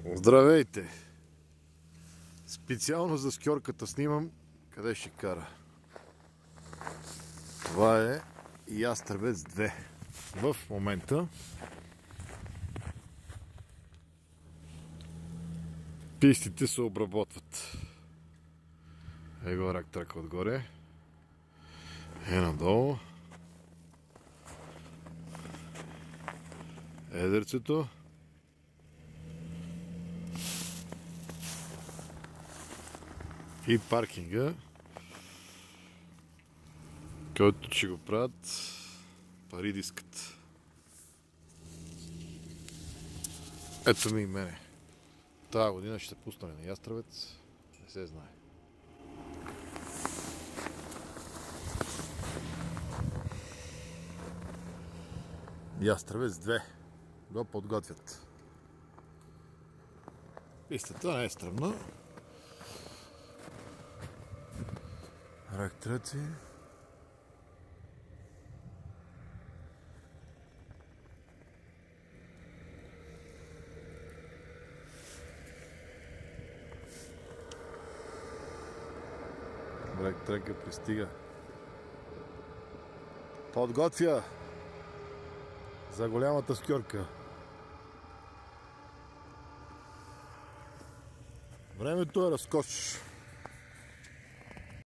Здравейте! Специално за скьорката снимам къде ще кара. Това е Ястребец 2. В момента пистите се обработват. Его рак тръка отгоре. Надолу. Едърцето. И паркинга, който ще го правят пари дискът. Ето ми и мене. Тая година ще пусна на Ястребец. Не се знае. Ястребец 2. Го подготвят. Пистата не е стръмна. Рак трети. Рак трека пристига. Подготвя за голямата скьорка. Времето е разкош.